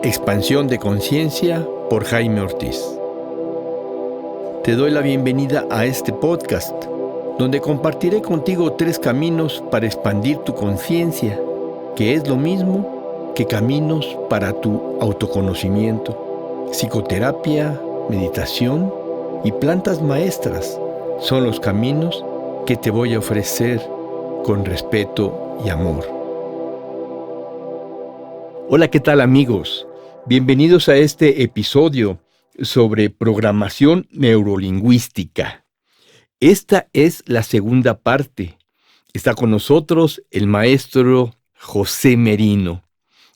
Expansión de Conciencia por Jaime Ortiz. Te doy la bienvenida a este podcast, donde compartiré contigo 3 caminos para expandir tu conciencia, que es lo mismo que caminos para tu autoconocimiento. Psicoterapia, meditación y plantas maestras son los caminos que te voy a ofrecer con respeto y amor. Hola, ¿qué tal, amigos? Bienvenidos a este episodio sobre programación neurolingüística. Esta es la segunda parte. Está con nosotros el maestro José Merino.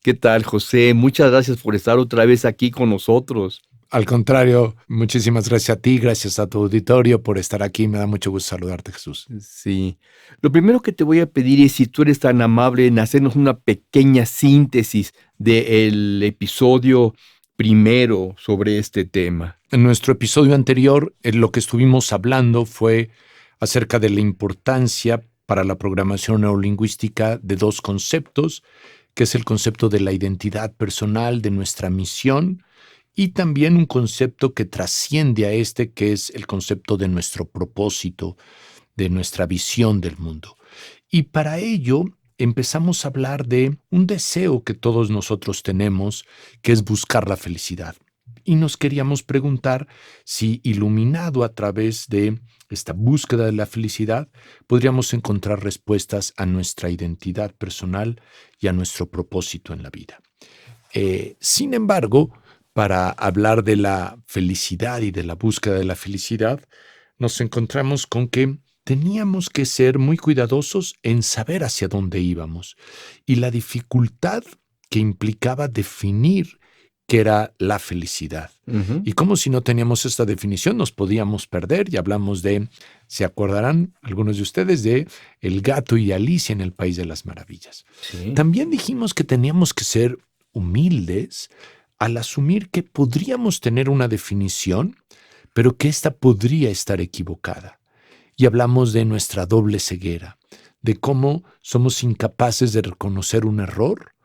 ¿Qué tal, José? Muchas gracias por estar otra vez aquí con nosotros. Al contrario, muchísimas gracias a ti, gracias a tu auditorio por estar aquí. Me da mucho gusto saludarte, Jesús. Sí. Lo primero que te voy a pedir es si tú eres tan amable en hacernos una pequeña síntesis del episodio primero sobre este tema. En nuestro episodio anterior, lo que estuvimos hablando fue acerca de la importancia para la programación neurolingüística de 2 conceptos, que es el concepto de la identidad personal, de nuestra misión, y también un concepto que trasciende a este, que es el concepto de nuestro propósito, de nuestra visión del mundo. Y para ello empezamos a hablar de un deseo que todos nosotros tenemos, que es buscar la felicidad. Y nos queríamos preguntar si, iluminado a través de esta búsqueda de la felicidad, podríamos encontrar respuestas a nuestra identidad personal y a nuestro propósito en la vida. Sin embargo, para hablar de la felicidad y de la búsqueda de la felicidad, nos encontramos con que teníamos que ser muy cuidadosos en saber hacia dónde íbamos y la dificultad que implicaba definir qué era la felicidad. Y como si no teníamos esta definición nos podíamos perder, y hablamos de, ¿se acordarán algunos de ustedes de El gato y Alicia en el País de las Maravillas? Sí. También dijimos que teníamos que ser humildes al asumir que podríamos tener una definición, pero que ésta podría estar equivocada. Y hablamos de nuestra doble ceguera, de cómo somos incapaces de reconocer un error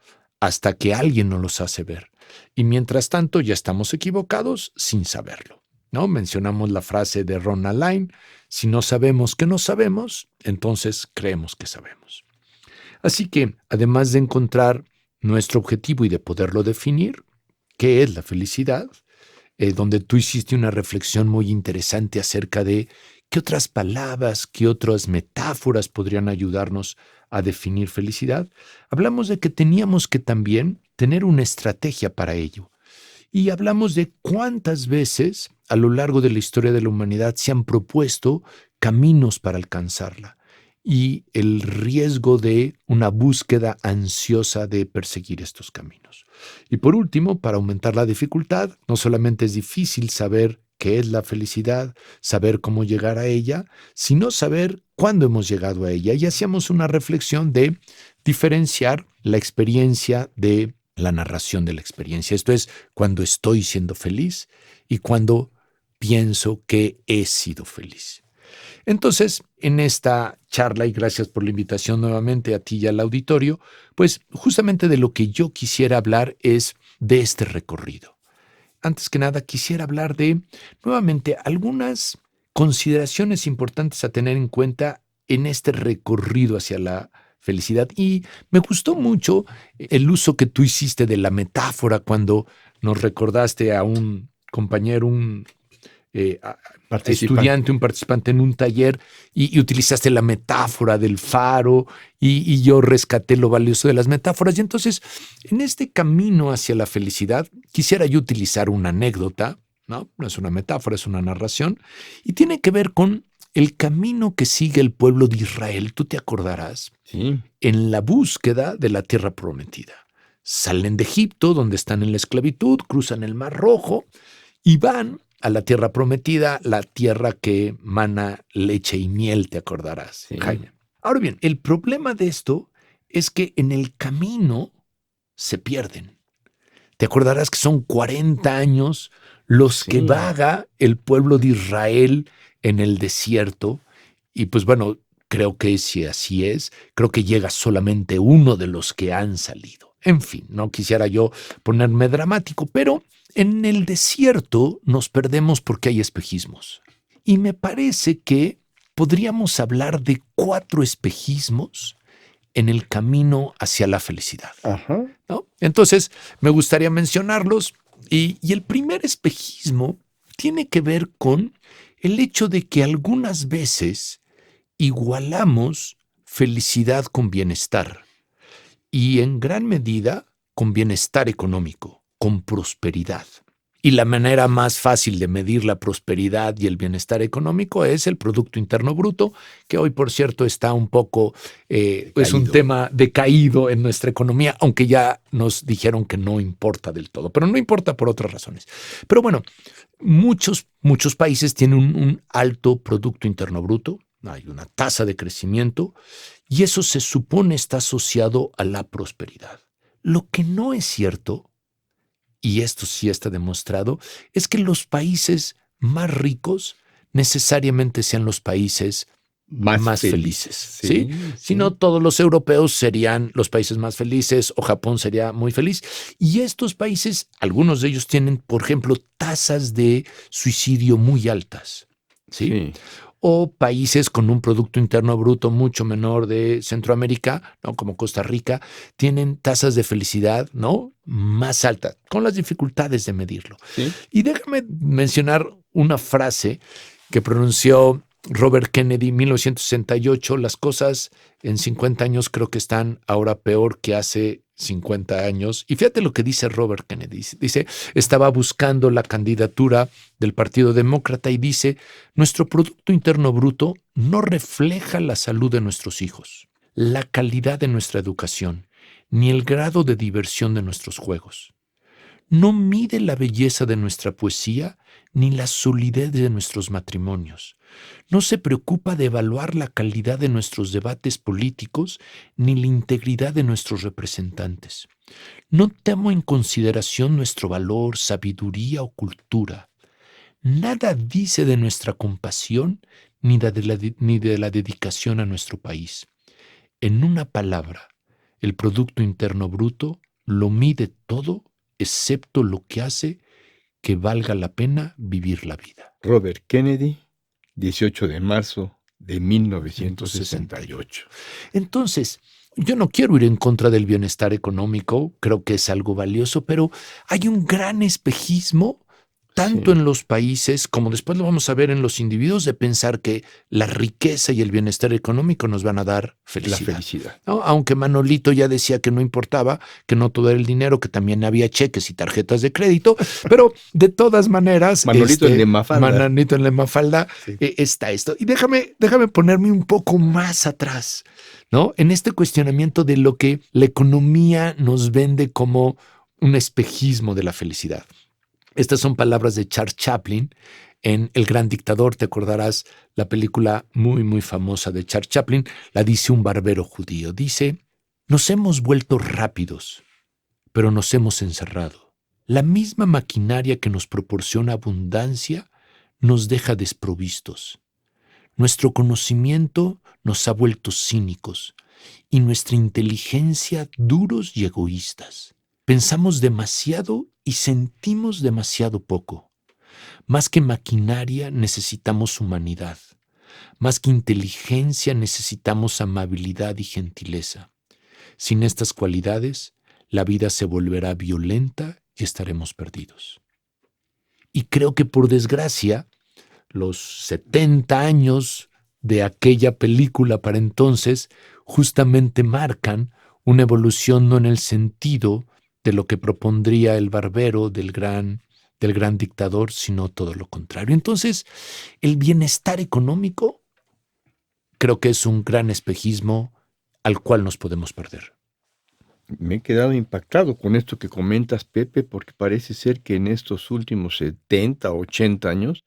hasta que alguien nos los hace ver. Y mientras tanto ya estamos equivocados sin saberlo, ¿no? Mencionamos la frase de Ron Alain: si no sabemos que no sabemos, entonces creemos que sabemos. Así que, además de encontrar nuestro objetivo y de poderlo definir, ¿qué es la felicidad? Donde tú hiciste una reflexión muy interesante acerca de qué otras palabras, qué otras metáforas podrían ayudarnos a definir felicidad. Hablamos de que teníamos que también tener una estrategia para ello. Y hablamos de cuántas veces a lo largo de la historia de la humanidad se han propuesto caminos para alcanzarla y el riesgo de una búsqueda ansiosa de perseguir estos caminos. Y por último, para aumentar la dificultad, no solamente es difícil saber qué es la felicidad, saber cómo llegar a ella, sino saber cuándo hemos llegado a ella. Y hacíamos una reflexión de diferenciar la experiencia de la narración de la experiencia. Esto es cuando estoy siendo feliz y cuando pienso que he sido feliz. Entonces, en esta charla, y gracias por la invitación nuevamente a ti y al auditorio, pues justamente de lo que yo quisiera hablar es de este recorrido. Antes que nada, quisiera hablar de, nuevamente, algunas consideraciones importantes a tener en cuenta en este recorrido hacia la felicidad. Y me gustó mucho el uso que tú hiciste de la metáfora cuando nos recordaste a un compañero, un estudiante, un participante en un taller, y utilizaste la metáfora del faro, y yo rescaté lo valioso de las metáforas. Y entonces, en este camino hacia la felicidad, quisiera yo utilizar una anécdota, ¿no? No es una metáfora, es una narración, y tiene que ver con el camino que sigue el pueblo de Israel. Tú te acordarás, Sí. en la búsqueda de la tierra prometida. Salen de Egipto, donde están en la esclavitud, cruzan el Mar Rojo y van a la tierra prometida, la tierra que mana leche y miel, te acordarás, Sí. Jaime. Ahora bien, el problema de esto es que en el camino se pierden. Te acordarás que son 40 años los que vaga el pueblo de Israel en el desierto, y pues bueno, creo que si así es, creo que llega solamente uno de los que han salido. En fin, no quisiera yo ponerme dramático, pero en el desierto nos perdemos porque hay espejismos. Y me parece que podríamos hablar de 4 espejismos en el camino hacia la felicidad. Ajá. ¿No? Entonces, me gustaría mencionarlos. Y el primer espejismo tiene que ver con el hecho de que algunas veces igualamos felicidad con bienestar y en gran medida con bienestar económico, con prosperidad. Y la manera más fácil de medir la prosperidad y el bienestar económico es el Producto Interno Bruto, que hoy, por cierto, está un poco, es un tema decaído en nuestra economía, aunque ya nos dijeron que no importa del todo, pero no importa por otras razones. Pero bueno, muchos países tienen un alto Producto Interno Bruto, hay una tasa de crecimiento, y eso se supone está asociado a la prosperidad. Lo que no es cierto, y esto sí está demostrado, es que los países más ricos necesariamente sean los países más felices. ¿Sí? Si no, todos los europeos serían los países más felices o Japón sería muy feliz. Y estos países, algunos de ellos tienen, por ejemplo, tasas de suicidio muy altas. ¿Sí? O países con un Producto Interno Bruto mucho menor de Centroamérica, ¿no? Como Costa Rica, tienen tasas de felicidad, ¿no? Más altas, con las dificultades de medirlo. ¿Sí? Y déjame mencionar una frase que pronunció Robert Kennedy en 1968. Las cosas en 50 años creo que están ahora peor que hace 50 años. Y fíjate lo que dice Robert Kennedy. Dice, estaba buscando la candidatura del Partido Demócrata y dice, nuestro Producto Interno Bruto no refleja la salud de nuestros hijos, la calidad de nuestra educación, ni el grado de diversión de nuestros juegos. No mide la belleza de nuestra poesía ni la solidez de nuestros matrimonios. No se preocupa de evaluar la calidad de nuestros debates políticos ni la integridad de nuestros representantes. No toma en consideración nuestro valor, sabiduría o cultura. Nada dice de nuestra compasión ni de la dedicación a nuestro país. En una palabra, el Producto Interno Bruto lo mide todo excepto lo que hace que valga la pena vivir la vida. Robert Kennedy, 18 de marzo de 1968. Entonces, yo no quiero ir en contra del bienestar económico, creo que es algo valioso, pero hay un gran espejismo tanto en los países como después lo vamos a ver en los individuos, de pensar que la riqueza y el bienestar económico nos van a dar felicidad. La felicidad. ¿No? Aunque Manolito ya decía que no importaba, que no todo era el dinero, que también había cheques y tarjetas de crédito, pero de todas maneras... Manolito en la Mafalda, está esto. Y déjame ponerme un poco más atrás, ¿no? En este cuestionamiento de lo que la economía nos vende como un espejismo de la felicidad. Estas son palabras de Charles Chaplin en El Gran Dictador. Te acordarás la película muy, muy famosa de Charles Chaplin. La dice un barbero judío. Dice, nos hemos vuelto rápidos, pero nos hemos encerrado. La misma maquinaria que nos proporciona abundancia nos deja desprovistos. Nuestro conocimiento nos ha vuelto cínicos y nuestra inteligencia duros y egoístas. Pensamos demasiado y sentimos demasiado poco. Más que maquinaria necesitamos humanidad. Más que inteligencia necesitamos amabilidad y gentileza. Sin estas cualidades, la vida se volverá violenta y estaremos perdidos. Y creo que por desgracia, los 70 años de aquella película para entonces justamente marcan una evolución no en el sentido de lo que propondría el barbero del gran dictador, sino todo lo contrario. Entonces, el bienestar económico creo que es un gran espejismo al cual nos podemos perder. Me he quedado impactado con esto que comentas, Pepe, porque parece ser que en estos últimos 70, 80 años,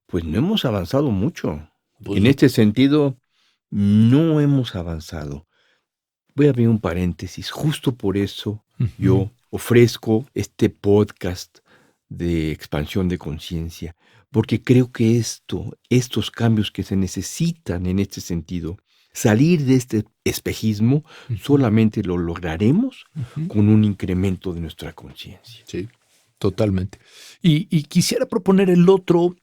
pues no hemos avanzado mucho. Pues en este sentido, no hemos avanzado. Voy a abrir un paréntesis. Justo por eso yo ofrezco este podcast de expansión de conciencia, porque creo que estos cambios que se necesitan en este sentido Salir de este espejismo solamente lo lograremos con un incremento de nuestra conciencia. Sí, totalmente. Y quisiera proponer el otro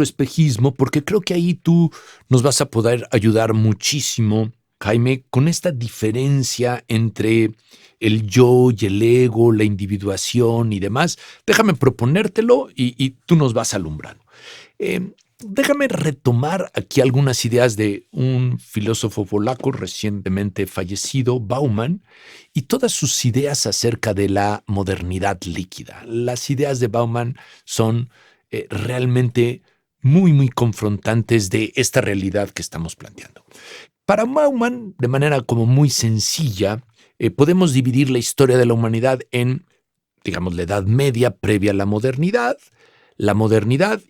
espejismo, porque creo que ahí tú nos vas a poder ayudar muchísimo, Jaime, con esta diferencia entre el yo y el ego, la individuación y demás. Déjame proponértelo y tú nos vas alumbrando. Déjame retomar aquí algunas ideas de un filósofo polaco recientemente fallecido, Bauman, y todas sus ideas acerca de la modernidad líquida. Las ideas de Bauman son realmente muy, muy confrontantes de esta realidad que estamos planteando. Para Bauman, de manera como muy sencilla, podemos dividir la historia de la humanidad en, digamos, la Edad Media previa a la modernidad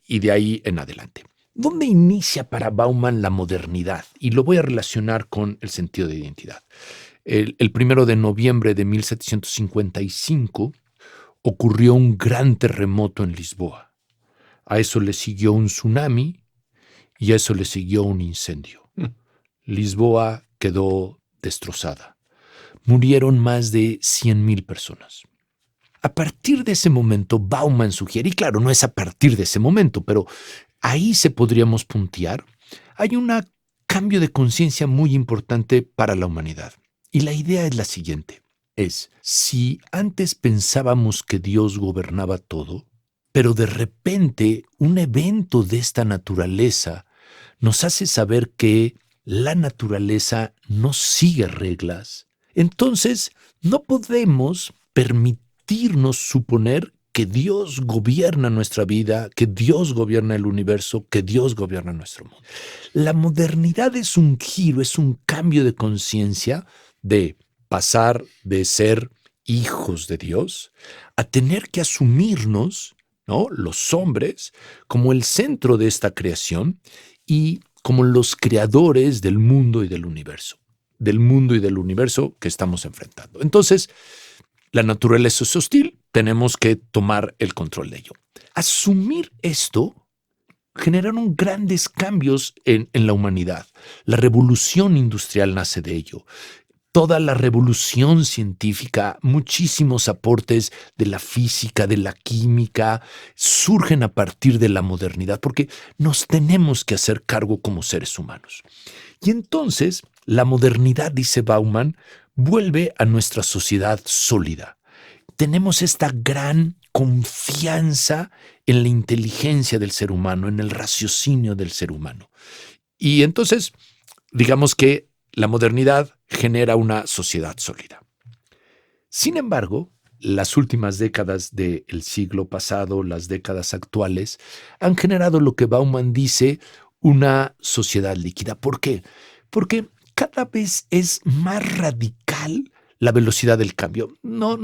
y de ahí en adelante. ¿Dónde inicia para Bauman la modernidad? Y lo voy a relacionar con el sentido de identidad. El 1 de noviembre de 1755 ocurrió un gran terremoto en Lisboa. A eso le siguió un tsunami y a eso le siguió un incendio. Lisboa quedó destrozada. Murieron más de 100,000 personas. A partir de ese momento, Bauman sugiere, y claro, no es a partir de ese momento, pero ahí se podríamos puntear, hay un cambio de conciencia muy importante para la humanidad. Y la idea es la siguiente, si antes pensábamos que Dios gobernaba todo, pero de repente un evento de esta naturaleza nos hace saber que la naturaleza no sigue reglas, entonces no podemos permitirnos suponer que Dios gobierna nuestra vida, que Dios gobierna el universo, que Dios gobierna nuestro mundo. La modernidad es un giro, es un cambio de conciencia de pasar de ser hijos de Dios a tener que asumirnos, ¿no?, los hombres, como el centro de esta creación y como los creadores del mundo y del universo que estamos enfrentando. Entonces, la naturaleza es hostil, tenemos que tomar el control de ello. Asumir esto generaron grandes cambios en la humanidad. La revolución industrial nace de ello. Toda la revolución científica, muchísimos aportes de la física, de la química, surgen a partir de la modernidad, porque nos tenemos que hacer cargo como seres humanos. Y entonces, la modernidad, dice Bauman, vuelve a nuestra sociedad sólida. Tenemos esta gran confianza en la inteligencia del ser humano, en el raciocinio del ser humano. Y entonces, digamos que la modernidad genera una sociedad sólida. Sin embargo, las últimas décadas del siglo pasado, las décadas actuales, han generado lo que Bauman dice una sociedad líquida. ¿Por qué? Porque cada vez es más radical la velocidad del cambio. No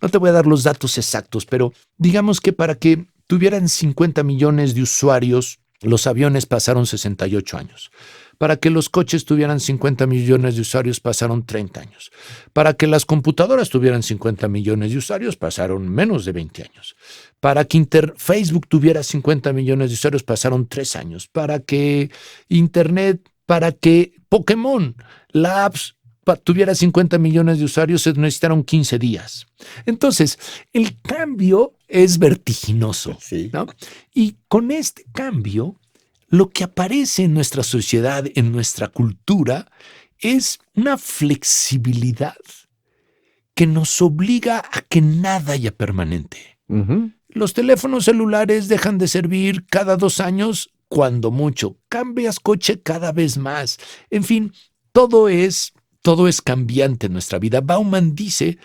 te voy a dar los datos exactos, pero digamos que para que tuvieran 50 millones de usuarios, los aviones pasaron 68 años. Para que los coches tuvieran 50 millones de usuarios, pasaron 30 años. Para que las computadoras tuvieran 50 millones de usuarios, pasaron menos de 20 años. Para que Facebook tuviera 50 millones de usuarios, pasaron 3 años. Para que Internet, para que Pokémon, la apps, tuviera 50 millones de usuarios, se necesitaron 15 días. Entonces, el cambio es vertiginoso, Sí. ¿no? Y con este cambio, lo que aparece en nuestra sociedad, en nuestra cultura, es una flexibilidad que nos obliga a que nada haya permanente. Uh-huh. Los teléfonos celulares dejan de servir cada 2 años, cuando mucho. Cambias coche cada vez más. En fin, todo es cambiante en nuestra vida. Bauman dice,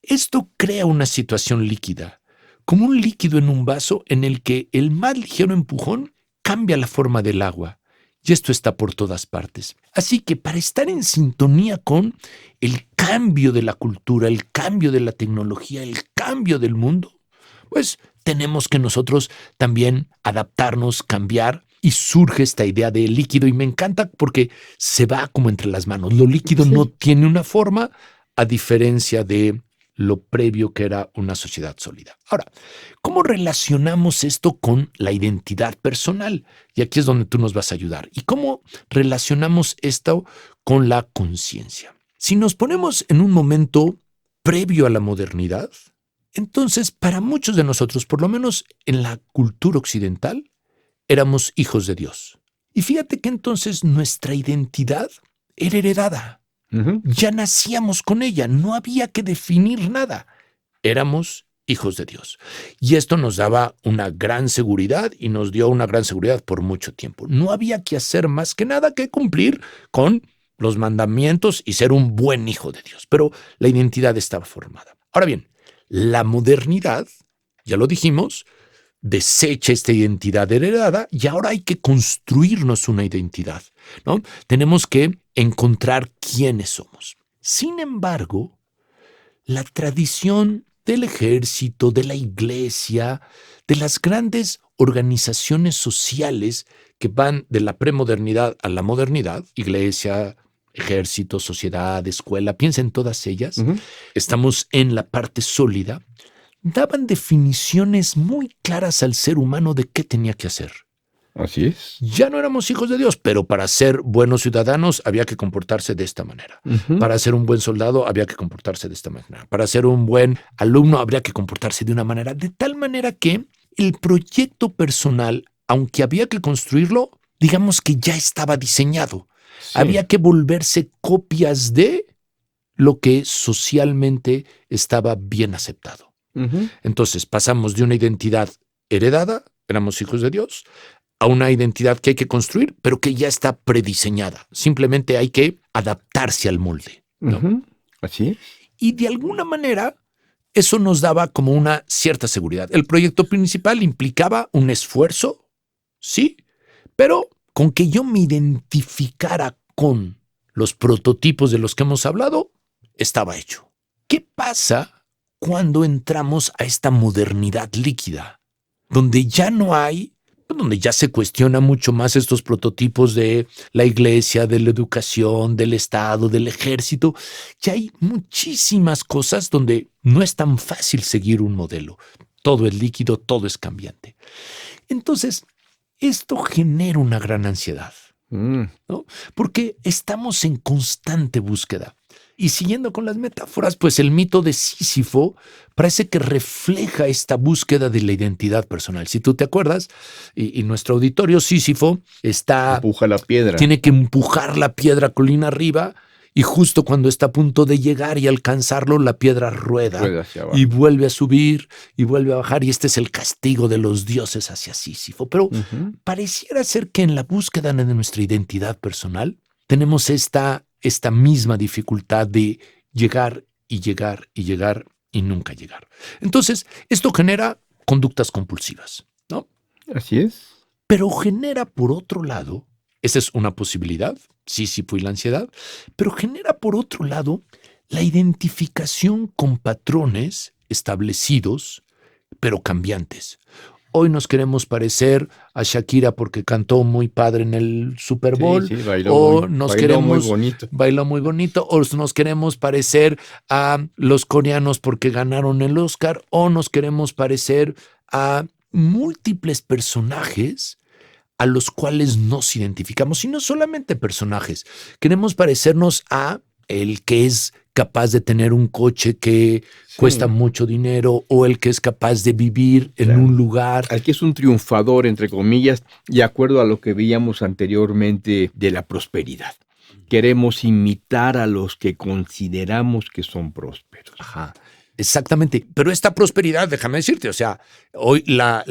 esto crea una situación líquida, como un líquido en un vaso en el que el más ligero empujón cambia la forma del agua. Y esto está por todas partes. Así que para estar en sintonía con el cambio de la cultura, el cambio de la tecnología, el cambio del mundo, pues tenemos que nosotros también adaptarnos, cambiar, y surge esta idea de líquido. Y me encanta porque se va como entre las manos. Lo líquido no tiene una forma, a diferencia de lo previo que era una sociedad sólida. Ahora, ¿cómo relacionamos esto con la identidad personal? Y aquí es donde tú nos vas a ayudar. ¿Y cómo relacionamos esto con la conciencia? Si nos ponemos en un momento previo a la modernidad, entonces para muchos de nosotros, por lo menos en la cultura occidental, éramos hijos de Dios. Y fíjate que entonces nuestra identidad era heredada. Ya nacíamos con ella, no había que definir nada. Éramos hijos de Dios. Y esto nos daba una gran seguridad y nos dio una gran seguridad por mucho tiempo. No había que hacer más que nada que cumplir con los mandamientos y ser un buen hijo de Dios. Pero la identidad estaba formada. Ahora bien, la modernidad, ya lo dijimos, desecha esta identidad heredada y ahora hay que construirnos una identidad, ¿no? Tenemos que encontrar quiénes somos. Sin embargo, la tradición del ejército, de la iglesia, de las grandes organizaciones sociales que van de la premodernidad a la modernidad, iglesia, ejército, sociedad, escuela, piensa en todas ellas, estamos en la parte sólida, daban definiciones muy claras al ser humano de qué tenía que hacer. Así es. Ya no éramos hijos de Dios, pero para ser buenos ciudadanos había que comportarse de esta manera. Para ser un buen soldado había que comportarse de esta manera. Para ser un buen alumno habría que comportarse de una manera, de tal manera que el proyecto personal, aunque había que construirlo, digamos que ya estaba diseñado. Sí. Había que volverse copias de lo que socialmente estaba bien aceptado. Entonces pasamos de una identidad heredada, éramos hijos de Dios, a una identidad que hay que construir, pero que ya está prediseñada. Simplemente hay que adaptarse al molde, ¿no? Así es. Y de alguna manera eso nos daba como una cierta seguridad. El proyecto principal implicaba un esfuerzo, sí, pero con que yo me identificara con los prototipos de los que hemos hablado, estaba hecho. ¿Qué pasa cuando entramos a esta modernidad líquida, donde ya no hay, donde ya se cuestiona mucho más estos prototipos de la iglesia, de la educación, del Estado, del ejército? Ya hay muchísimas cosas donde no es tan fácil seguir un modelo. Todo es líquido, todo es cambiante. Entonces, esto genera una gran ansiedad, ¿no? Porque estamos en constante búsqueda. Y siguiendo con las metáforas, pues el mito de Sísifo parece que refleja esta búsqueda de la identidad personal. Si tú te acuerdas, y nuestro auditorio, Sísifo empuja la piedra. Tiene que empujar la piedra colina arriba, y justo cuando está a punto de llegar y alcanzarlo, la piedra rueda y vuelve a subir y vuelve a bajar, y este es el castigo de los dioses hacia Sísifo. Pero pareciera ser que en la búsqueda de nuestra identidad personal tenemos esta misma dificultad de llegar y llegar y llegar y nunca llegar. Entonces, esto genera conductas compulsivas, ¿no? Así es. Pero genera, por otro lado, esa es una posibilidad, Sísifo y la ansiedad, pero genera, por otro lado, la identificación con patrones establecidos, pero cambiantes. Hoy nos queremos parecer a Shakira porque cantó muy padre en el Super Bowl, bailó muy bonito, o nos queremos parecer a los coreanos porque ganaron el Oscar, o nos queremos parecer a múltiples personajes a los cuales nos identificamos. Y no solamente personajes, queremos parecernos a el que es capaz de tener un coche que cuesta mucho dinero, o el que es capaz de vivir en un lugar. Al que es un triunfador, entre comillas, de acuerdo a lo que veíamos anteriormente de la prosperidad. Queremos imitar a los que consideramos que son prósperos. Ajá. Exactamente, pero esta prosperidad, déjame decirte, o sea, hoy la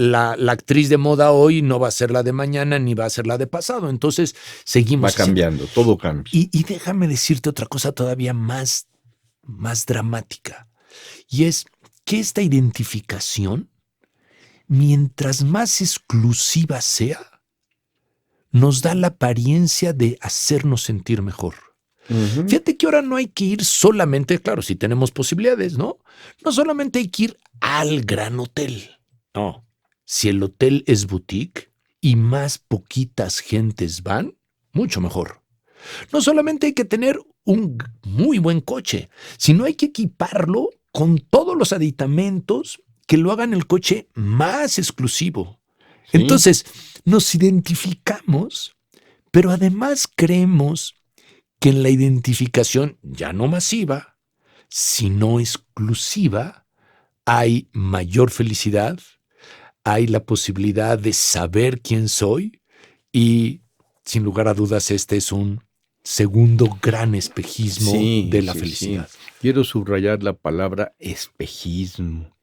actriz de moda hoy no va a ser la de mañana ni va a ser la de pasado, entonces seguimos. Va cambiando, todo cambia. Y déjame decirte otra cosa todavía más dramática, y es que esta identificación, mientras más exclusiva sea, nos da la apariencia de hacernos sentir mejor. Fíjate que ahora no hay que ir solamente, claro, si tenemos posibilidades, ¿no? No solamente hay que ir al gran hotel. No. Si el hotel es boutique y más poquitas gentes van, mucho mejor. No solamente hay que tener un muy buen coche, sino hay que equiparlo con todos los aditamentos que lo hagan el coche más exclusivo. Sí. Entonces, nos identificamos, pero además creemos que en la identificación, ya no masiva, sino exclusiva, hay mayor felicidad, hay la posibilidad de saber quién soy y, sin lugar a dudas, este es un segundo gran espejismo de la felicidad. Sí. Quiero subrayar la palabra espejismo.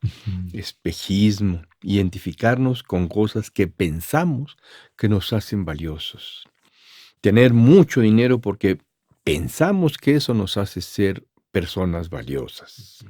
Espejismo. Identificarnos con cosas que pensamos que nos hacen valiosos. Tener mucho dinero porque pensamos que eso nos hace ser personas valiosas.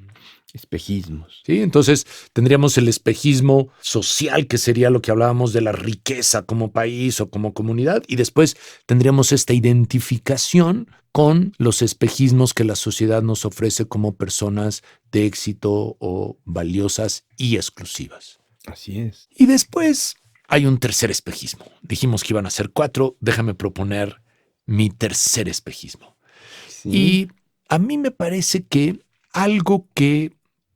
Espejismos. Sí, entonces tendríamos el espejismo social, que sería lo que hablábamos de la riqueza como país o como comunidad, y después tendríamos esta identificación con los espejismos que la sociedad nos ofrece como personas de éxito o valiosas y exclusivas. Así es. Y después hay un tercer espejismo. Dijimos que iban a ser 4, déjame proponer mi tercer espejismo. Sí. Y a mí me parece que algo que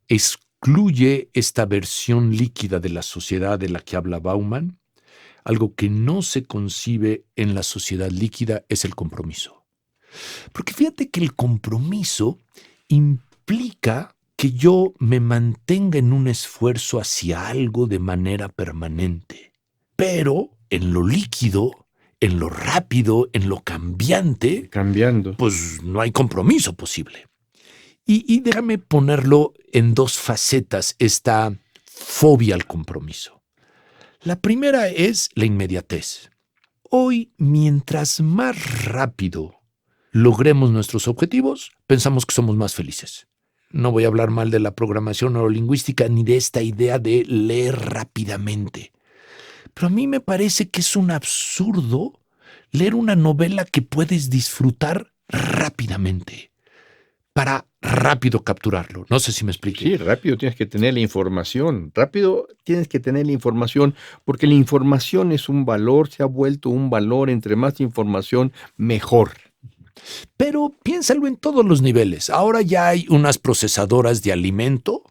excluye esta versión líquida de la sociedad de la que habla Bauman, algo que no se concibe en la sociedad líquida, es el compromiso. Porque fíjate que el compromiso implica que yo me mantenga en un esfuerzo hacia algo de manera permanente. Pero en lo líquido, en lo rápido, en lo cambiante, Cambiando. pues no hay compromiso posible. Y déjame ponerlo en 2 facetas, esta fobia al compromiso. La primera es la inmediatez. Hoy, mientras más rápido logremos nuestros objetivos, pensamos que somos más felices. No voy a hablar mal de la programación neurolingüística ni de esta idea de leer rápidamente. Pero a mí me parece que es un absurdo leer una novela que puedes disfrutar rápidamente para rápido capturarlo. No sé si me expliqué. Sí, rápido tienes que tener la información. Rápido tienes que tener la información porque la información es un valor, se ha vuelto un valor. Entre más información, mejor. Pero piénsalo en todos los niveles. Ahora ya hay unas procesadoras de alimento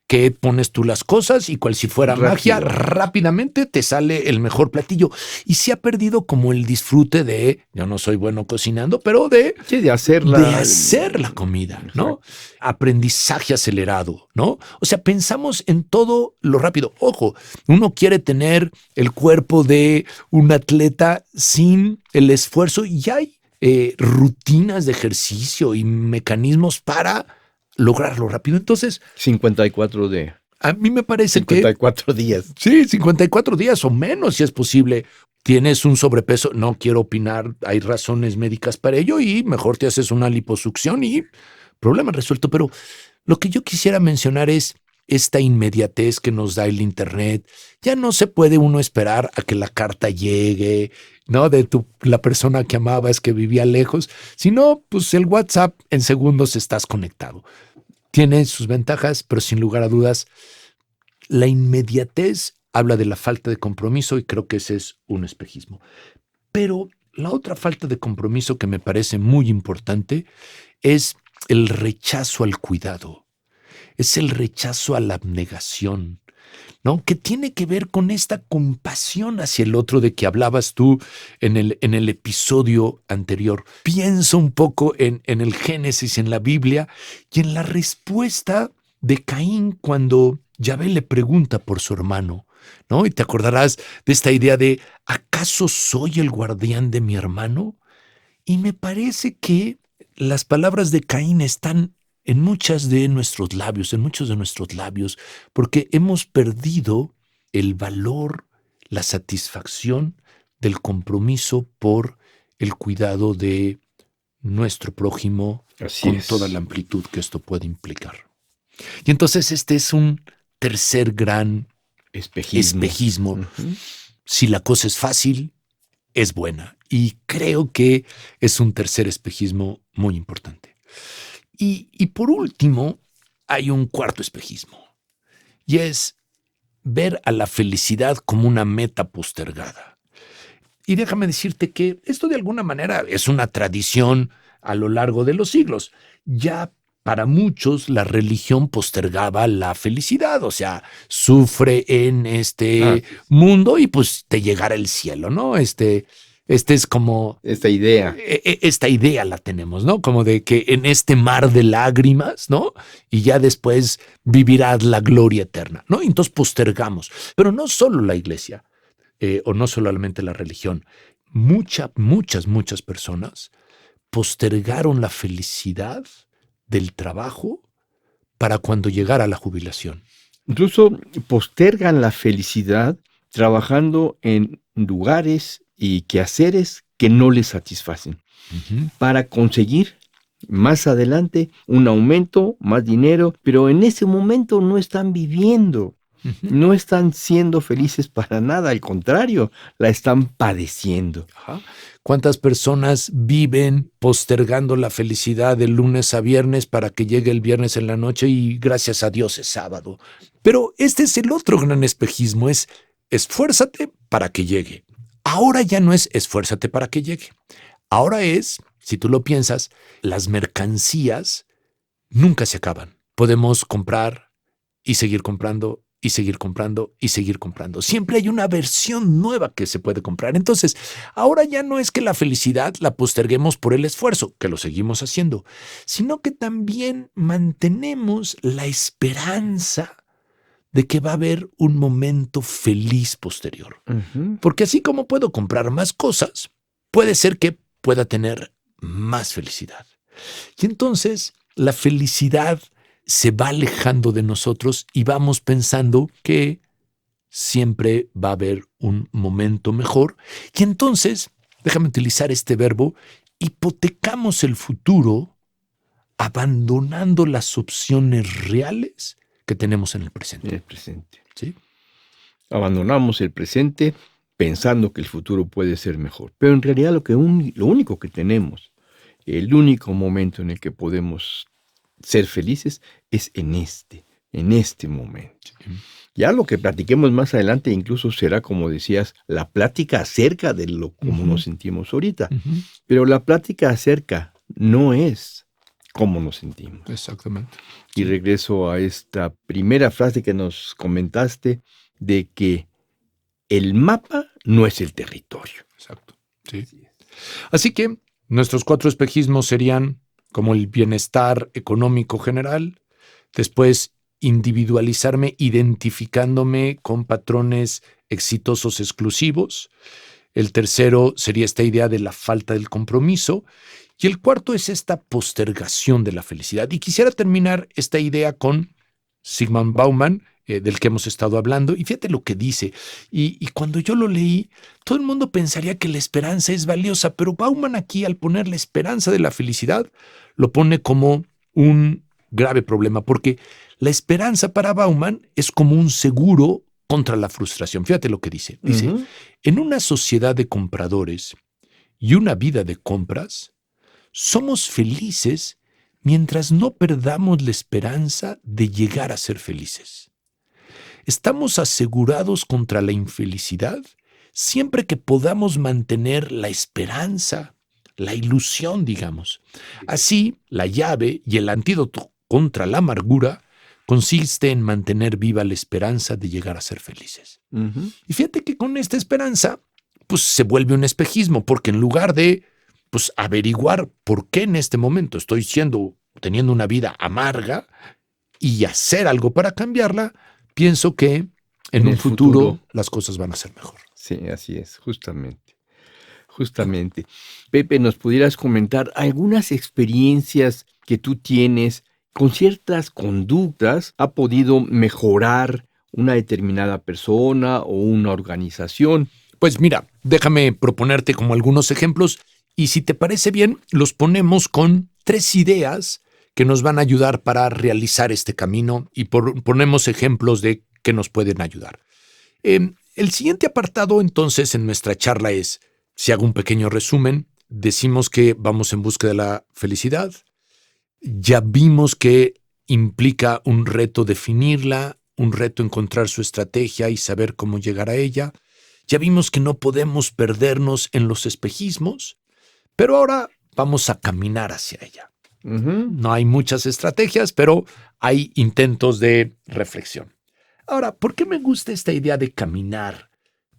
que pones tú las cosas y cual si fuera magia, rápidamente te sale el mejor platillo. Y se ha perdido como el disfrute de, yo no soy bueno cocinando, pero de hacer la comida, ¿no? Aprendizaje acelerado, ¿no? O sea, pensamos en todo lo rápido. Ojo, uno quiere tener el cuerpo de un atleta sin el esfuerzo y hay rutinas de ejercicio y mecanismos para lograrlo rápido. Entonces, 54D. A mí me parece 54 días. Sí, 54 días o menos si es posible. Tienes un sobrepeso, no quiero opinar, hay razones médicas para ello y mejor te haces una liposucción y problema resuelto. Pero lo que yo quisiera mencionar es esta inmediatez que nos da el Internet. Ya no se puede uno esperar a que la carta llegue, ¿no? De la persona que amabas que vivía lejos, sino pues el WhatsApp en segundos estás conectado. Tiene sus ventajas, pero sin lugar a dudas, la inmediatez habla de la falta de compromiso y creo que ese es un espejismo. Pero la otra falta de compromiso que me parece muy importante es el rechazo al cuidado, es el rechazo a la abnegación, ¿no? Que tiene que ver con esta compasión hacia el otro de que hablabas tú en el episodio anterior. Pienso un poco en el Génesis, en la Biblia, y en la respuesta de Caín cuando Yahvé le pregunta por su hermano, ¿no? Y te acordarás de esta idea de ¿acaso soy el guardián de mi hermano? Y me parece que las palabras de Caín están en muchos de nuestros labios, porque hemos perdido el valor, la satisfacción del compromiso por el cuidado de nuestro prójimo con toda la amplitud que esto puede implicar. Y entonces este es un tercer gran espejismo. Uh-huh. Si la cosa es fácil, es buena. Y creo que es un tercer espejismo muy importante. Y por último, hay un cuarto espejismo, y es ver a la felicidad como una meta postergada. Y déjame decirte que esto de alguna manera es una tradición a lo largo de los siglos. Ya para muchos la religión postergaba la felicidad, o sea, sufre en este mundo y pues te llegará el cielo, ¿no? Este es como... Esta idea. Esta idea la tenemos, ¿no? Como de que en este mar de lágrimas, ¿no? Y ya después vivirás la gloria eterna, ¿no? Entonces postergamos. Pero no solo la iglesia, o no solamente la religión. Muchas personas postergaron la felicidad del trabajo para cuando llegara la jubilación. Incluso postergan la felicidad trabajando en lugares y quehaceres que no les satisfacen, para conseguir más adelante un aumento, más dinero, pero en ese momento no están viviendo, no están siendo felices para nada, al contrario, la están padeciendo. ¿Cuántas personas viven postergando la felicidad de lunes a viernes para que llegue el viernes en la noche y gracias a Dios es sábado? Pero este es el otro gran espejismo, es esfuérzate para que llegue. Ahora ya no es esfuérzate para que llegue. Ahora es, si tú lo piensas, las mercancías nunca se acaban. Podemos comprar y seguir comprando y seguir comprando y seguir comprando. Siempre hay una versión nueva que se puede comprar. Entonces, ahora ya no es que la felicidad la posterguemos por el esfuerzo, que lo seguimos haciendo, sino que también mantenemos la esperanza de que va a haber un momento feliz posterior. Porque así como puedo comprar más cosas, puede ser que pueda tener más felicidad. Y entonces la felicidad se va alejando de nosotros y vamos pensando que siempre va a haber un momento mejor. Y entonces, déjame utilizar este verbo, hipotecamos el futuro abandonando las opciones reales que tenemos en el presente. En el presente. ¿Sí? Abandonamos el presente pensando que el futuro puede ser mejor. Pero en realidad lo único que tenemos, el único momento en el que podemos ser felices es en este momento. Sí. Ya lo que platiquemos más adelante incluso será, como decías, la plática acerca de cómo nos sentimos ahorita. Pero la plática acerca no es cómo nos sentimos. Exactamente. Y regreso a esta primera frase que nos comentaste de que el mapa no es el territorio. Exacto. Sí. Así que nuestros 4 espejismos serían como el bienestar económico general, después individualizarme identificándome con patrones exitosos exclusivos, el tercero sería esta idea de la falta del compromiso, y el cuarto es esta postergación de la felicidad. Y quisiera terminar esta idea con Zygmunt Bauman, del que hemos estado hablando, y fíjate lo que dice. Y cuando yo lo leí, todo el mundo pensaría que la esperanza es valiosa, pero Bauman aquí, al poner la esperanza de la felicidad, lo pone como un grave problema, porque la esperanza para Bauman es como un seguro contra la frustración. Fíjate lo que dice. Dice, en una sociedad de compradores y una vida de compras, somos felices mientras no perdamos la esperanza de llegar a ser felices. Estamos asegurados contra la infelicidad siempre que podamos mantener la esperanza, la ilusión, digamos. Así, la llave y el antídoto contra la amargura consiste en mantener viva la esperanza de llegar a ser felices. Y fíjate que con esta esperanza, pues se vuelve un espejismo, porque en lugar de averiguar por qué en este momento estoy teniendo una vida amarga y hacer algo para cambiarla, pienso que en un futuro las cosas van a ser mejor. Sí, así es, justamente. Pepe, ¿nos pudieras comentar algunas experiencias que tú tienes con ciertas conductas? ¿Ha podido mejorar una determinada persona o una organización? Pues mira, déjame proponerte como algunos ejemplos y si te parece bien, los ponemos con 3 ideas que nos van a ayudar para realizar este camino y ponemos ejemplos de que nos pueden ayudar. El siguiente apartado entonces en nuestra charla es, si hago un pequeño resumen, decimos que vamos en busca de la felicidad, ya vimos que implica un reto definirla, un reto encontrar su estrategia y saber cómo llegar a ella, ya vimos que no podemos perdernos en los espejismos, pero ahora vamos a caminar hacia ella. No hay muchas estrategias, pero hay intentos de reflexión. Ahora, ¿por qué me gusta esta idea de caminar?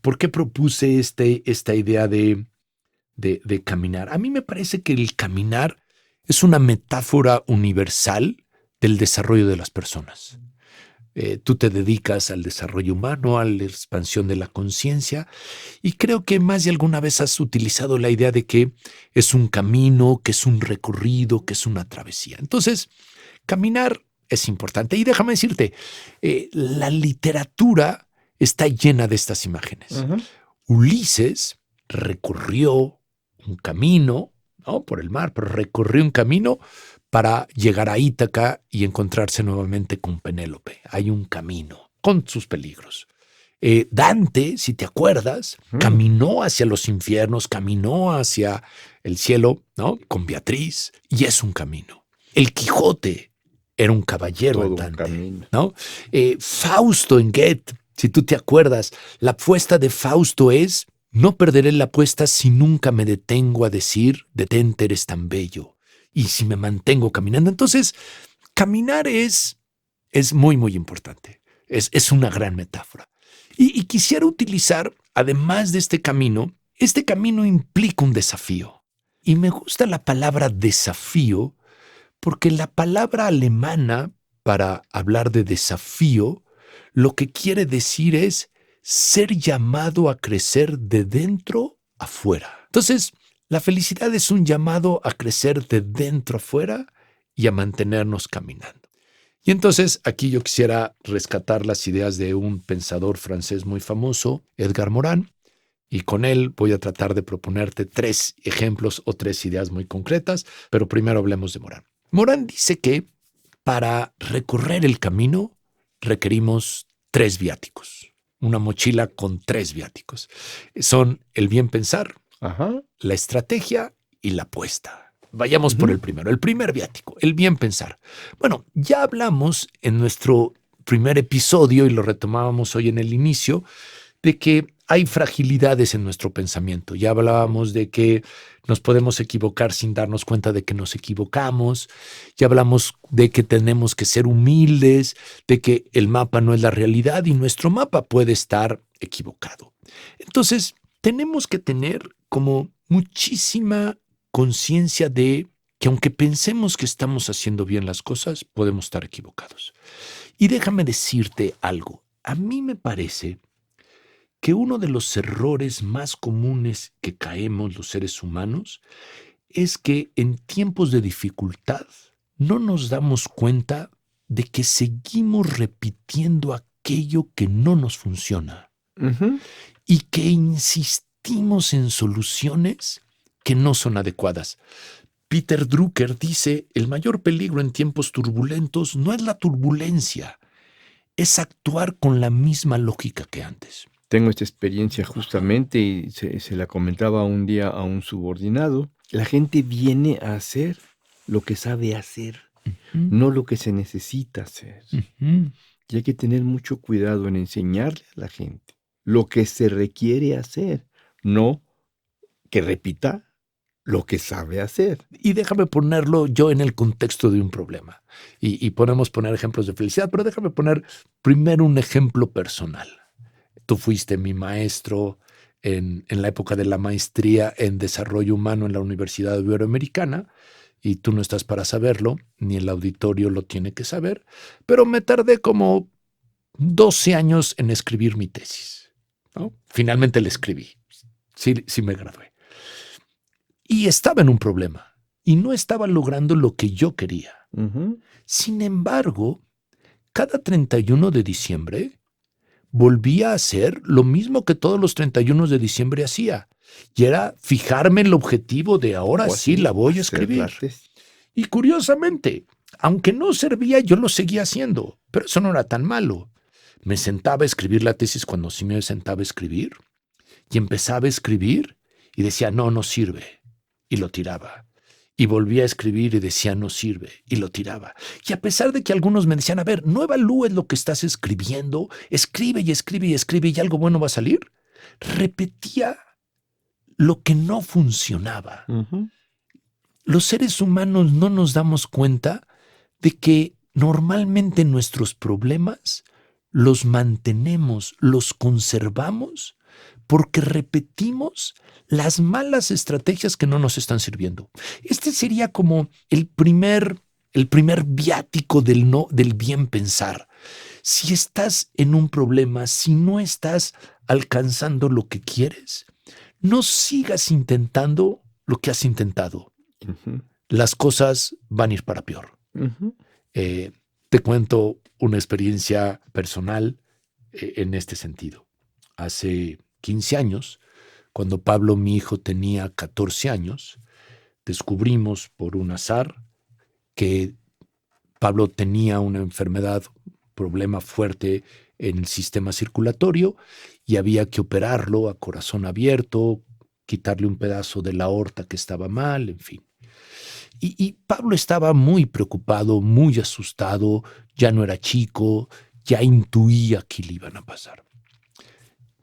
¿Por qué propuse esta idea de caminar? A mí me parece que el caminar es una metáfora universal del desarrollo de las personas. Tú te dedicas al desarrollo humano, a la expansión de la conciencia, y creo que más de alguna vez has utilizado la idea de que es un camino, que es un recorrido, que es una travesía. Entonces, caminar es importante. Y déjame decirte, la literatura está llena de estas imágenes. Ulises recorrió un camino, no por el mar, pero recorrió un camino para llegar a Ítaca y encontrarse nuevamente con Penélope. Hay un camino con sus peligros. Dante, si te acuerdas, caminó hacia los infiernos, caminó hacia el cielo, ¿no? Con Beatriz, y es un camino. El Quijote era un caballero Todo andante, un camino. ¿no? Fausto en Goethe, si tú te acuerdas, la apuesta de Fausto es: no perderé la apuesta si nunca me detengo a decir, detente, eres tan bello. Y si me mantengo caminando. Entonces, caminar es muy, muy importante. Es una gran metáfora. Y quisiera utilizar, además de este camino implica un desafío. Y me gusta la palabra desafío porque la palabra alemana para hablar de desafío lo que quiere decir es ser llamado a crecer de dentro a fuera. Entonces, la felicidad es un llamado a crecer de dentro a fuera y a mantenernos caminando. Y entonces aquí yo quisiera rescatar las ideas de un pensador francés muy famoso, Edgar Morin, y con él voy a tratar de proponerte 3 ejemplos o 3 ideas muy concretas, pero primero hablemos de Morin. Morin dice que para recorrer el camino requerimos 3 viáticos, una mochila con 3 viáticos. Son el bien pensar, la estrategia y la apuesta. Vayamos por el primero, el primer viático, el bien pensar. Bueno, ya hablamos en nuestro primer episodio, y lo retomábamos hoy en el inicio, de que hay fragilidades en nuestro pensamiento. Ya hablábamos de que nos podemos equivocar sin darnos cuenta de que nos equivocamos. Ya hablamos de que tenemos que ser humildes, de que el mapa no es la realidad y nuestro mapa puede estar equivocado. Entonces, tenemos que tener como muchísima conciencia de que aunque pensemos que estamos haciendo bien las cosas, podemos estar equivocados. Y déjame decirte algo. A mí me parece que uno de los errores más comunes que caemos los seres humanos es que en tiempos de dificultad no nos damos cuenta de que seguimos repitiendo aquello que no nos funciona y que insistimos en soluciones que no son adecuadas. Peter Drucker dice: el mayor peligro en tiempos turbulentos no es la turbulencia, es actuar con la misma lógica que antes. Tengo esta experiencia justamente y se la comentaba un día a un subordinado. La gente viene a hacer lo que sabe hacer, no lo que se necesita hacer. Y hay que tener mucho cuidado en enseñarle a la gente lo que se requiere hacer, no que repita lo que sabe hacer. Y déjame ponerlo yo en el contexto de un problema. Y podemos poner ejemplos de felicidad, pero déjame poner primero un ejemplo personal. Tú fuiste mi maestro en la época de la maestría en desarrollo humano en la Universidad Iberoamericana, y tú no estás para saberlo, ni el auditorio lo tiene que saber, pero me tardé como 12 años en escribir mi tesis, ¿no? Finalmente la escribí, sí me gradué. Y estaba en un problema, y no estaba logrando lo que yo quería. Sin embargo, cada 31 de diciembre volvía a hacer lo mismo que todos los 31 de diciembre hacía. Y era fijarme en el objetivo de ahora sí la voy a escribir. Y curiosamente, aunque no servía, yo lo seguía haciendo. Pero eso no era tan malo. Me sentaba a escribir la tesis cuando sí me sentaba a escribir. Y empezaba a escribir y decía: no sirve. Y lo tiraba. Y volvía a escribir y decía: no sirve, y lo tiraba. Y a pesar de que algunos me decían: a ver, no evalúes lo que estás escribiendo, escribe y escribe y escribe y algo bueno va a salir, repetía lo que no funcionaba. los seres humanos no nos damos cuenta de que normalmente nuestros problemas los mantenemos, los conservamos, porque repetimos las malas estrategias que no nos están sirviendo. Este sería como el primer viático del bien pensar. Si estás en un problema, si no estás alcanzando lo que quieres, no sigas intentando lo que has intentado. Ujú. Las cosas van a ir para peor. Ujú. Te cuento una experiencia personal en este sentido. Hace 15 años, cuando Pablo, mi hijo, tenía 14 años, descubrimos por un azar que Pablo tenía una enfermedad, problema fuerte en el sistema circulatorio y había que operarlo a corazón abierto, quitarle un pedazo de la aorta que estaba mal, en fin. Y Pablo estaba muy preocupado, muy asustado, ya no era chico, ya intuía que le iban a pasar.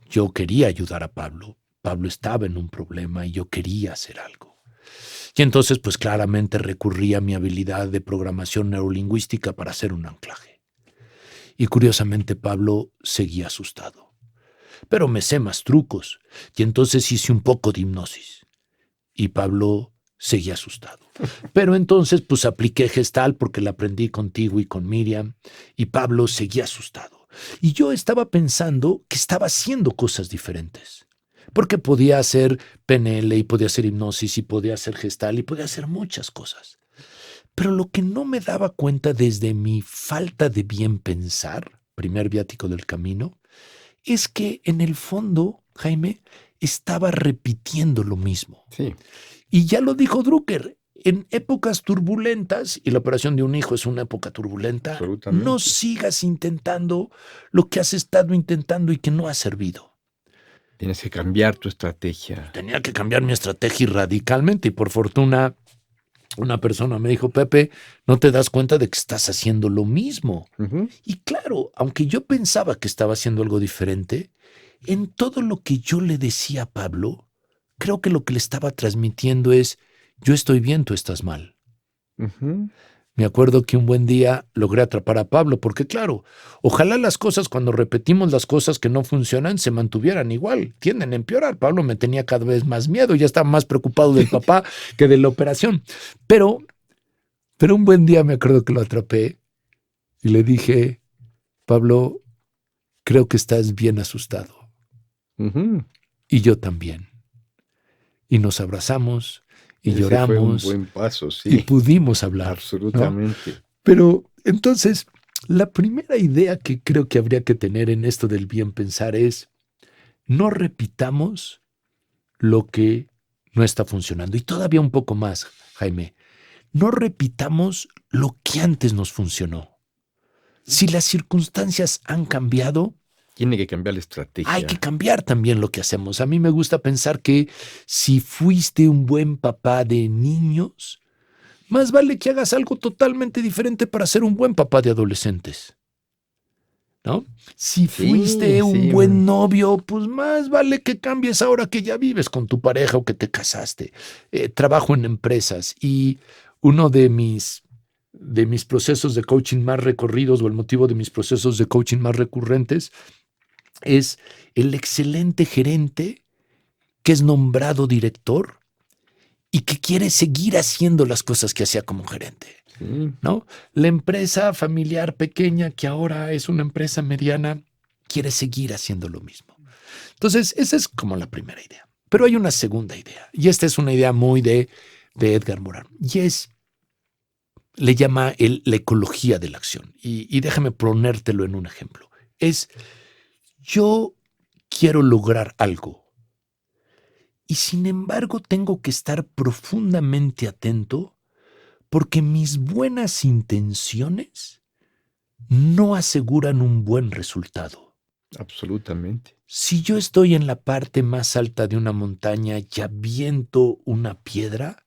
Yo quería ayudar a Pablo. Pablo estaba en un problema y yo quería hacer algo. Y entonces, pues claramente recurrí a mi habilidad de programación neurolingüística para hacer un anclaje. Y curiosamente Pablo seguía asustado. Pero me sé más trucos y entonces hice un poco de hipnosis. Y Pablo seguía asustado. Pero entonces pues apliqué Gestalt porque la aprendí contigo y con Miriam y Pablo seguía asustado. Y yo estaba pensando que estaba haciendo cosas diferentes. Porque podía hacer PNL y podía hacer hipnosis y podía hacer Gestalt y podía hacer muchas cosas. Pero lo que no me daba cuenta desde mi falta de bien pensar, primer viático del camino, es que en el fondo, Jaime, estaba repitiendo lo mismo. Sí. Y ya lo dijo Drucker, en épocas turbulentas, y la operación de un hijo es una época turbulenta, Absolutamente. no sigas intentando lo que has estado intentando y que no ha servido. Tienes que cambiar tu estrategia. Tenía que cambiar mi estrategia radicalmente y por fortuna una persona me dijo, Pepe, ¿no te das cuenta de que estás haciendo lo mismo? Ujú. Y claro, aunque yo pensaba que estaba haciendo algo diferente, en todo lo que yo le decía a Pablo, creo que lo que le estaba transmitiendo es, yo estoy bien, tú estás mal. Ujú. Me acuerdo que un buen día logré atrapar a Pablo, porque claro, ojalá las cosas cuando repetimos las cosas que no funcionan se mantuvieran igual, tienden a empeorar. Pablo me tenía cada vez más miedo, ya estaba más preocupado del papá que de la operación. Pero un buen día me acuerdo que lo atrapé y le dije, Pablo, creo que estás bien asustado. Ujú. Y yo también. Y nos abrazamos y Ese fue un lloramos buen paso, y sí. pudimos hablar, ¿no? Absolutamente. Pero entonces, la primera idea que creo que habría que tener en esto del bien pensar es, no repitamos lo que no está funcionando. Y todavía un poco más, Jaime, no repitamos lo que antes nos funcionó. Si las circunstancias han cambiado, Tiene que cambiar la estrategia. hay que cambiar también lo que hacemos. A mí me gusta pensar que si fuiste un buen papá de niños, más vale que hagas algo totalmente diferente para ser un buen papá de adolescentes, ¿no? Si fuiste un sí. buen novio, pues más vale que cambies ahora que ya vives con tu pareja o que te casaste. Trabajo en empresas y uno de mis procesos de coaching más recorridos o el motivo de mis procesos de coaching más recurrentes es el excelente gerente que es nombrado director y que quiere seguir haciendo las cosas que hacía como gerente, Sí. ¿no? La empresa familiar pequeña que ahora es una empresa mediana quiere seguir haciendo lo mismo. Entonces, esa es como la primera idea. Pero hay una segunda idea, y esta es una idea muy de Edgar Morin, y le llama la ecología de la acción. Y déjame ponértelo en un ejemplo. Yo quiero lograr algo, y sin embargo tengo que estar profundamente atento porque mis buenas intenciones no aseguran un buen resultado. Absolutamente. Si yo estoy en la parte más alta de una montaña y aviento una piedra,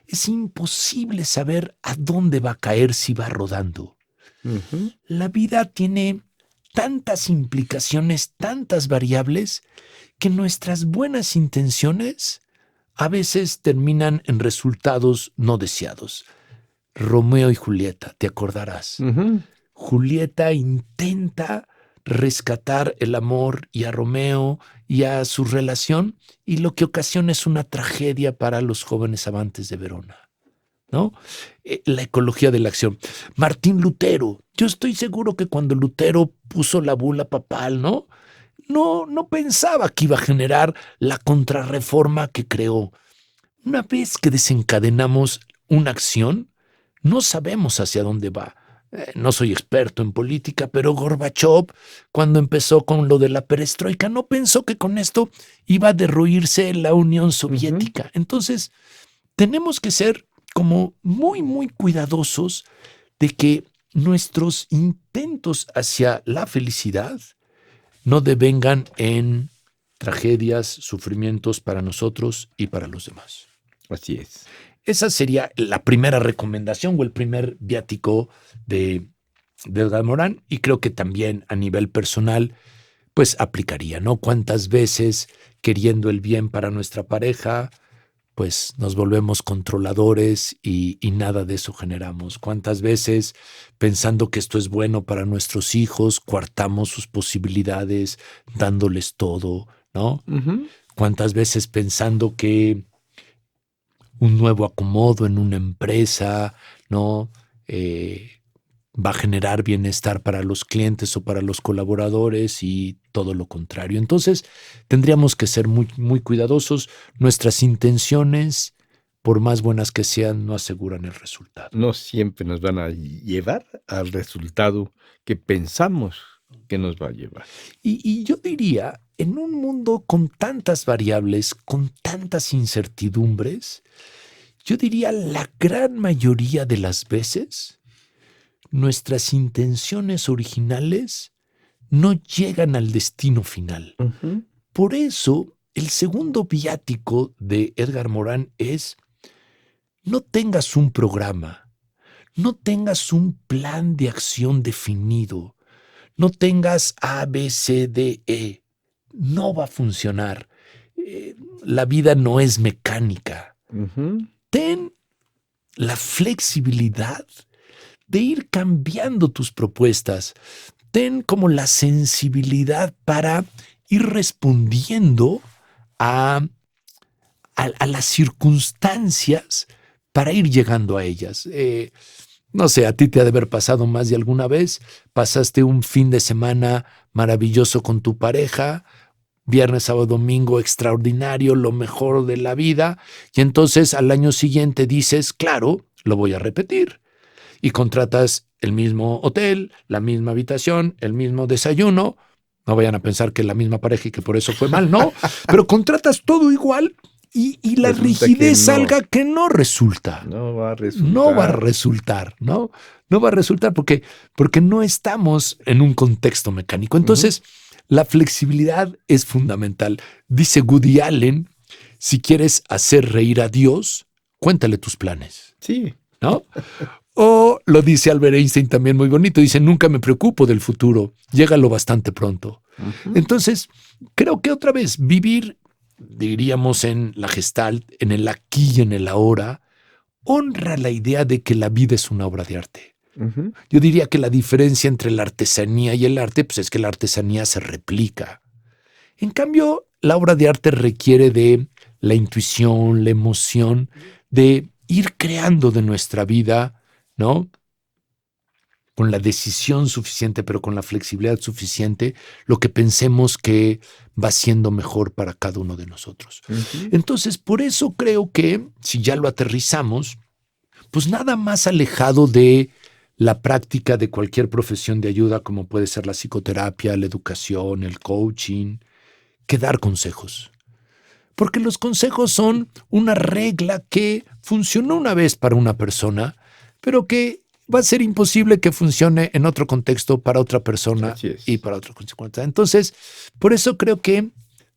es imposible saber a dónde va a caer si va rodando. Ujú. La vida tiene tantas implicaciones, tantas variables, que nuestras buenas intenciones a veces terminan en resultados no deseados. Romeo y Julieta, te acordarás. Julieta intenta rescatar el amor y a Romeo y a su relación, y lo que ocasiona es una tragedia para los jóvenes amantes de Verona, ¿no? La ecología de la acción. Martín Lutero, yo estoy seguro que cuando Lutero puso la bula papal, ¿no? No pensaba que iba a generar la contrarreforma que creó. Una vez que desencadenamos una acción, no sabemos hacia dónde va. No soy experto en política, pero Gorbachov, cuando empezó con lo de la perestroika, no pensó que con esto iba a derruirse la Unión Soviética. Entonces, tenemos que ser como muy, muy cuidadosos de que nuestros intentos hacia la felicidad no devengan en tragedias, sufrimientos para nosotros y para los demás. Así es. Esa sería la primera recomendación o el primer viático de Edgar Morin, y creo que también a nivel personal pues aplicaría, ¿no? ¿Cuántas veces queriendo el bien para nuestra pareja pues nos volvemos controladores y nada de eso generamos? ¿Cuántas veces pensando que esto es bueno para nuestros hijos coartamos sus posibilidades dándoles todo, ¿no? ¿Cuántas veces pensando que un nuevo acomodo en una empresa, ¿no? Va a generar bienestar para los clientes o para los colaboradores, y todo lo contrario? Entonces, tendríamos que ser muy, muy cuidadosos. Nuestras intenciones, por más buenas que sean, no aseguran el resultado. No siempre nos van a llevar al resultado que pensamos que nos va a llevar. Y yo diría, en un mundo con tantas variables, con tantas incertidumbres, yo diría la gran mayoría de las veces nuestras intenciones originales no llegan al destino final. Por eso, el segundo viático de Edgar Morin es: no tengas un programa, no tengas un plan de acción definido, no tengas A, B, C, D, E. No va a funcionar. La vida no es mecánica. Ten la flexibilidad de ir cambiando tus propuestas. Ten como la sensibilidad para ir respondiendo a las circunstancias para ir llegando a ellas. No sé, a ti te ha de haber pasado más de alguna vez. Pasaste un fin de semana maravilloso con tu pareja, viernes, sábado, domingo, extraordinario, lo mejor de la vida, y entonces al año siguiente dices, claro, lo voy a repetir. Y contratas el mismo hotel, la misma habitación, el mismo desayuno. No vayan a pensar que es la misma pareja y que por eso fue mal, no. Pero contratas todo igual y la rigidez salga que no resulta. No va a resultar. No va a resultar, ¿no? No va a resultar porque no estamos en un contexto mecánico. Entonces, la flexibilidad es fundamental. Dice Woody Allen, si quieres hacer reír a Dios, cuéntale tus planes. Sí. ¿No? O lo dice Albert Einstein también muy bonito, dice, nunca me preocupo del futuro, llégalo bastante pronto. Entonces, creo que otra vez, vivir, diríamos en la Gestalt, en el aquí y en el ahora, honra la idea de que la vida es una obra de arte. Yo diría que la diferencia entre la artesanía y el arte, pues es que la artesanía se replica. En cambio, la obra de arte requiere de la intuición, la emoción, de ir creando de nuestra vida, ¿no? Con la decisión suficiente, pero con la flexibilidad suficiente, lo que pensemos que va siendo mejor para cada uno de nosotros. Entonces, por eso creo que, si ya lo aterrizamos, pues nada más alejado de la práctica de cualquier profesión de ayuda, como puede ser la psicoterapia, la educación, el coaching, que dar consejos. Porque los consejos son una regla que funcionó una vez para una persona, pero que va a ser imposible que funcione en otro contexto para otra persona y para otra consecuencia. Entonces, por eso creo que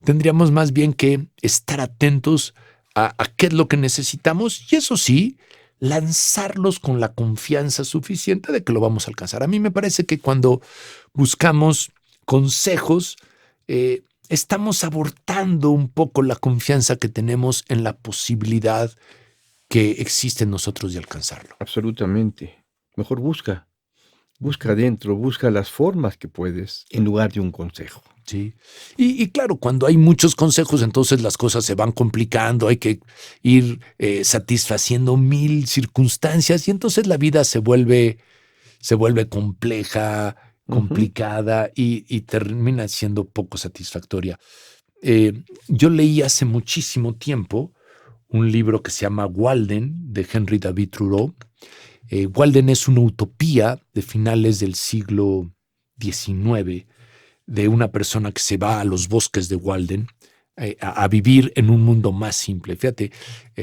tendríamos más bien que estar atentos a qué es lo que necesitamos, y eso sí, lanzarlos con la confianza suficiente de que lo vamos a alcanzar. A mí me parece que cuando buscamos consejos, estamos abortando un poco la confianza que tenemos en la posibilidad que existe en nosotros de alcanzarlo. Absolutamente. Mejor busca. Busca adentro, busca las formas que puedes en lugar de un consejo. Sí. Y claro, cuando hay muchos consejos, entonces las cosas se van complicando, hay que ir satisfaciendo 1000 circunstancias y entonces la vida se vuelve compleja, complicada y termina siendo poco satisfactoria. Yo leí hace muchísimo tiempo un libro que se llama Walden, de Henry David Thoreau. Walden es una utopía de finales del siglo XIX, de una persona que se va a los bosques de Walden a vivir en un mundo más simple. Fíjate,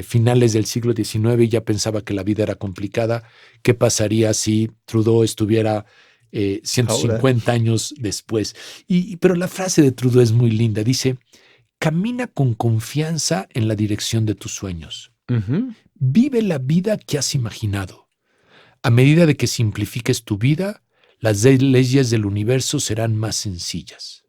finales del siglo XIX ya pensaba que la vida era complicada. ¿Qué pasaría si Trudeau estuviera 150 años después? Pero la frase de Trudeau es muy linda. Dice, camina con confianza en la dirección de tus sueños. Vive la vida que has imaginado. A medida de que simplifiques tu vida, las leyes del universo serán más sencillas.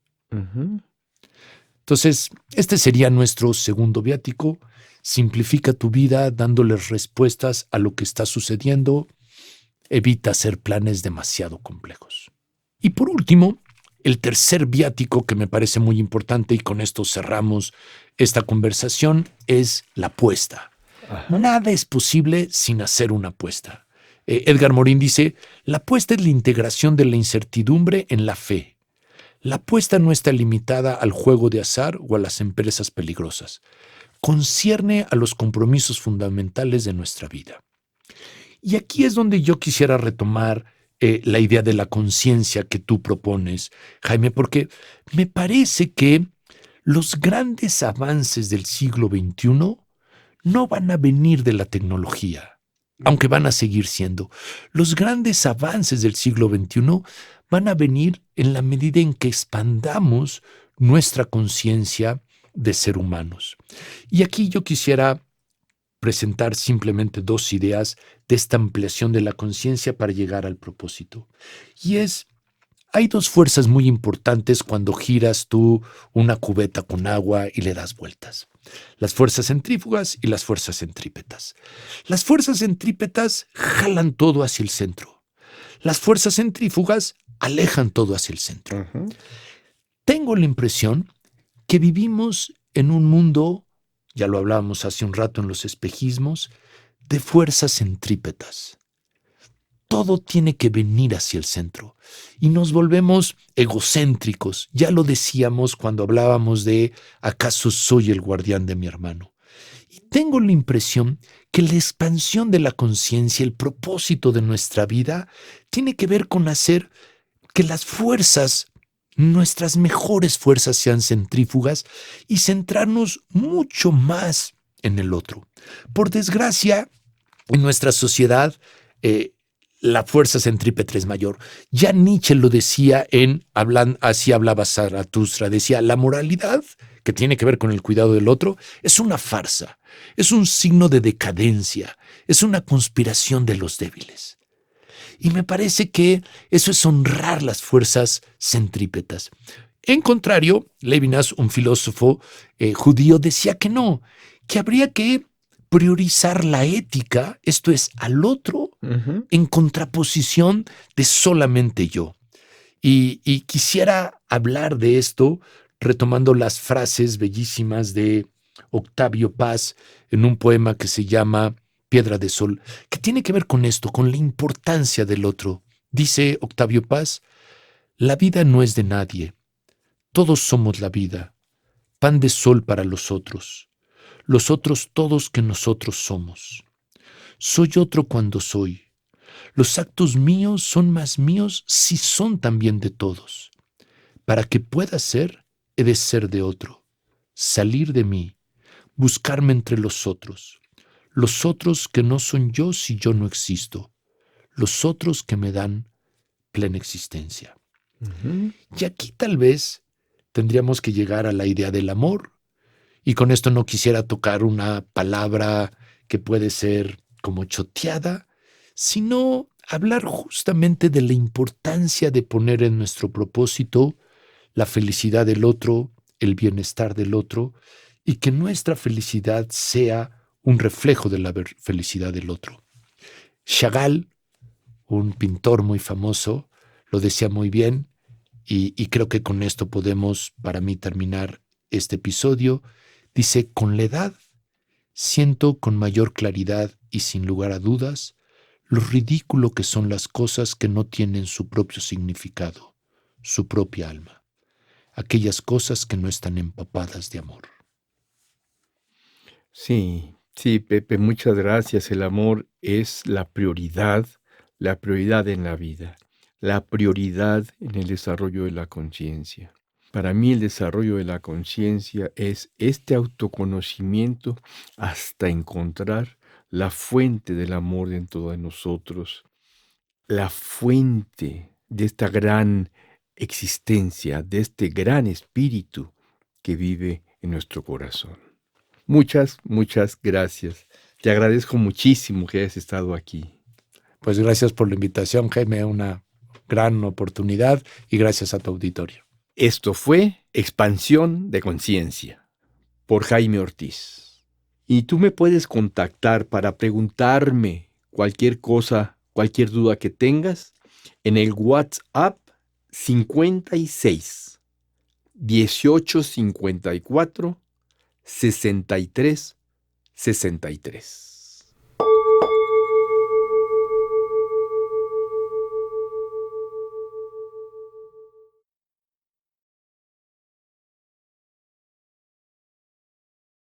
Entonces, este sería nuestro segundo viático. Simplifica tu vida dándoles respuestas a lo que está sucediendo. Evita hacer planes demasiado complejos. Y por último, el tercer viático que me parece muy importante y con esto cerramos esta conversación es la apuesta. Nada es posible sin hacer una apuesta. Edgar Morin dice, la apuesta es la integración de la incertidumbre en la fe. La apuesta no está limitada al juego de azar o a las empresas peligrosas. Concierne a los compromisos fundamentales de nuestra vida. Y aquí es donde yo quisiera retomar la idea de la conciencia que tú propones, Jaime, porque me parece que los grandes avances del siglo XXI no van a venir de la tecnología, aunque van a seguir siendo. Los grandes avances del siglo XXI van a venir en la medida en que expandamos nuestra conciencia de ser humanos. Y aquí yo quisiera presentar simplemente dos ideas de esta ampliación de la conciencia para llegar al propósito. Y hay dos fuerzas muy importantes cuando giras tú una cubeta con agua y le das vueltas. Las fuerzas centrífugas y las fuerzas centrípetas. Las fuerzas centrípetas jalan todo hacia el centro. Las fuerzas centrífugas alejan todo hacia el centro. Tengo la impresión que vivimos en un mundo, ya lo hablábamos hace un rato en los espejismos, de fuerzas centrípetas. Todo tiene que venir hacia el centro y nos volvemos egocéntricos. Ya lo decíamos cuando hablábamos de ¿acaso soy el guardián de mi hermano? Y tengo la impresión que la expansión de la conciencia, el propósito de nuestra vida, tiene que ver con hacer que las fuerzas, nuestras mejores fuerzas, sean centrífugas y centrarnos mucho más en el otro. Por desgracia, en nuestra sociedad, la fuerza centrípeta es mayor. Ya Nietzsche lo decía así hablaba Zaratustra, decía, la moralidad, que tiene que ver con el cuidado del otro, es una farsa, es un signo de decadencia, es una conspiración de los débiles. Y me parece que eso es honrar las fuerzas centrípetas. En contrario, Levinas, un filósofo judío, decía que no, que habría que priorizar la ética, esto es, al otro, en contraposición de solamente yo. Y quisiera hablar de esto retomando las frases bellísimas de Octavio Paz en un poema que se llama Piedra de Sol, que tiene que ver con esto, con la importancia del otro. Dice Octavio Paz, la vida no es de nadie, todos somos la vida, pan de sol para los otros todos que nosotros somos. Soy otro cuando soy. Los actos míos son más míos si son también de todos. Para que pueda ser, he de ser de otro, salir de mí, buscarme entre los otros que no son yo si yo no existo, los otros que me dan plena existencia. Y aquí tal vez tendríamos que llegar a la idea del amor. Y con esto no quisiera tocar una palabra que puede ser como choteada, sino hablar justamente de la importancia de poner en nuestro propósito la felicidad del otro, el bienestar del otro y que nuestra felicidad sea un reflejo de la felicidad del otro. Chagall, un pintor muy famoso, lo decía muy bien y creo que con esto podemos, para mí, terminar este episodio. Dice, con la edad siento con mayor claridad y sin lugar a dudas lo ridículo que son las cosas que no tienen su propio significado, su propia alma, aquellas cosas que no están empapadas de amor. Sí, sí, Pepe, muchas gracias. El amor es la prioridad en la vida, la prioridad en el desarrollo de la conciencia. Para mí el desarrollo de la conciencia es este autoconocimiento hasta encontrar la fuente del amor dentro de nosotros, la fuente de esta gran existencia, de este gran espíritu que vive en nuestro corazón. Muchas, muchas gracias. Te agradezco muchísimo que hayas estado aquí. Pues gracias por la invitación, Jaime, una gran oportunidad y gracias a tu auditorio. Esto fue Expansión de Conciencia por Jaime Ortiz. Y tú me puedes contactar para preguntarme cualquier cosa, cualquier duda que tengas en el WhatsApp 56 1854 63 63.